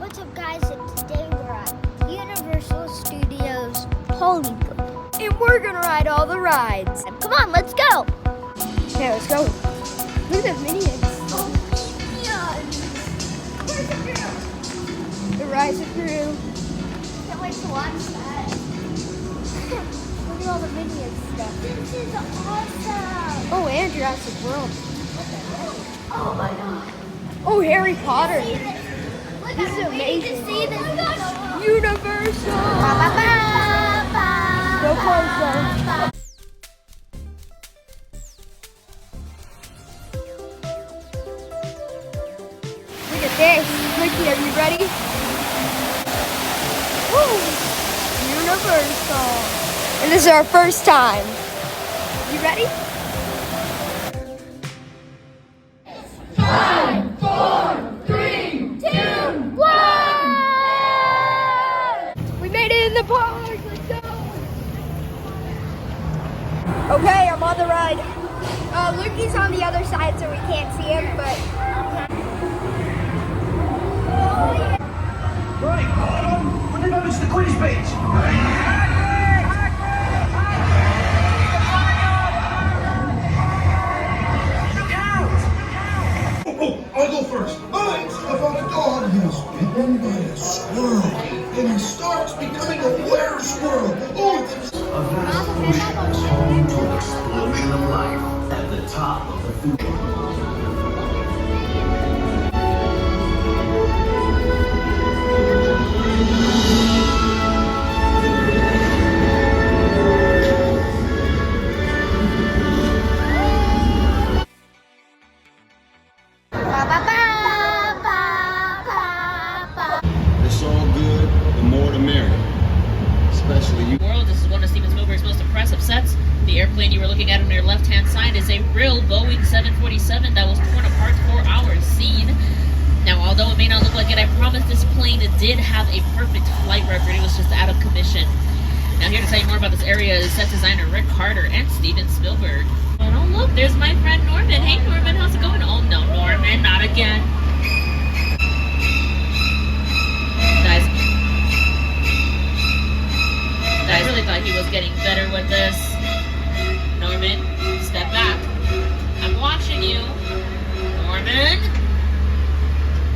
what's up guys, and today we're at Universal Studios Hollywood. And we're gonna ride all the rides. Come on, let's go! Okay, let's go. Look at the Minions. Oh, Minions! Where's the crew? The rides are through. Can't wait to watch that. Look at all the Minions stuff. This is awesome! Oh, and Jurassic World. Oh my god. Oh, Harry Potter. This is amazing. To see this. Universal. So close though. Look at this. Ricky, are you ready? Woo! Universal. And this is our first time. You ready? 5, 4, 3, 2, 1! We made it in the park! Let's go! Okay, I'm on the ride. Lukey's on the other side so we can't see him, but... Right, hold on! When they notice the quiz page! I'll go first. I found a dog who was bitten by a squirrel, and he starts becoming a were squirrel. Oh, this A vast ocean is home to an explosion of life at the top of the food chain. It's all good, the more the merrier. Especially you. World. This is one of Steven Spielberg's most impressive sets. The airplane you were looking at on your left-hand side is a real Boeing 747 that was torn apart for our scene. Now, although it may not look like it, I promise this plane did have a perfect flight record. It was just out of commission. Now, here to tell you more about this area is set designer Rick Carter and Steven Spielberg. Oh, look, there's my friend Norman. Hey, Norman, how's it going? Oh, no, Norman, not again. Guys, I really thought he was getting better with this. Norman, step back. I'm watching you. Norman.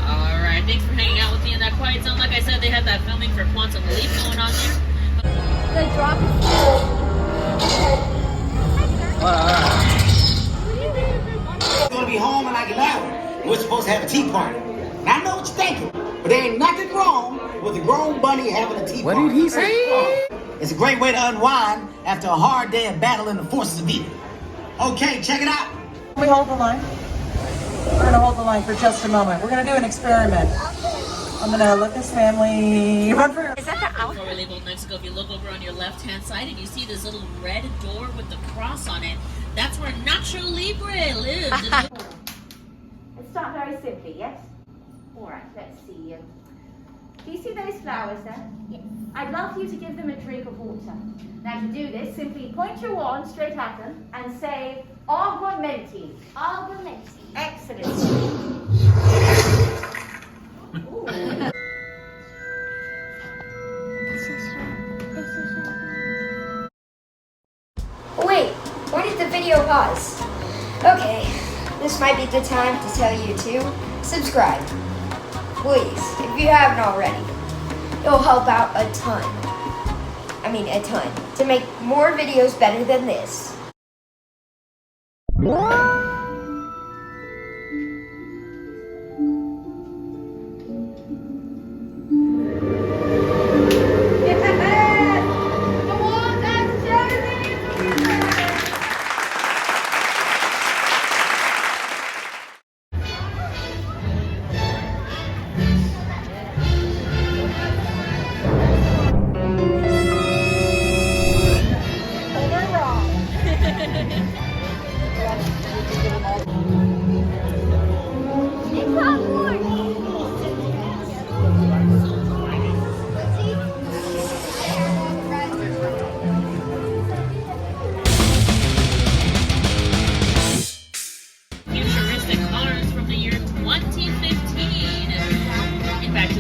Alright, thanks for hanging out with me in that quiet zone. Like I said, they had that filming for Quantum Leap going on there. The drop We're gonna be home in like an hour. We're supposed to have a tea party. And I know what you're thinking, but there ain't nothing wrong with a grown bunny having a tea party. What did he say? It's a great way to unwind after a hard day of battling the forces of evil. Okay, check it out. We hold the line. We're gonna hold the line for just a moment. We're gonna do an experiment. I'm gonna let this family run for. Is that the out? Before we leave Old Mexico, if you look over on your left-hand side and you see this little red door with the cross on it, that's where Nacho Libre lives. Let's start very simply, yes? All right, let's see. Do you see those flowers there? Yes. I'd love for you to give them a drink of water. Now to do this, simply point your wand straight at them and say, Augmenti. Augmenti. Excellent. Ooh. Wait, why did the video pause? Okay, this might be the time to tell you to subscribe. Please, if you haven't already. It'll help out a ton. A ton. To make more videos better than this.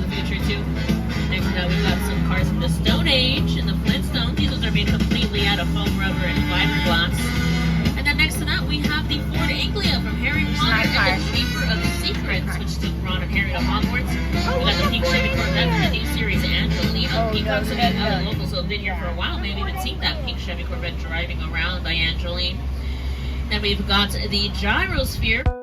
the future too. Next to that, we've got some cars from the Stone Age and the Flintstones. These ones are made completely out of foam rubber and fiberglass. And then next to that, we have the Ford Anglia from Harry Potter and the Chamber of Secrets, which took Ron and Harry to Hogwarts. We got the pink Chevy Corvette from the new series Angelina. Peacocks and other locals who have been here for a while maybe even seen that pink Chevy Corvette driving around by Angeline. Then we've got the Gyrosphere.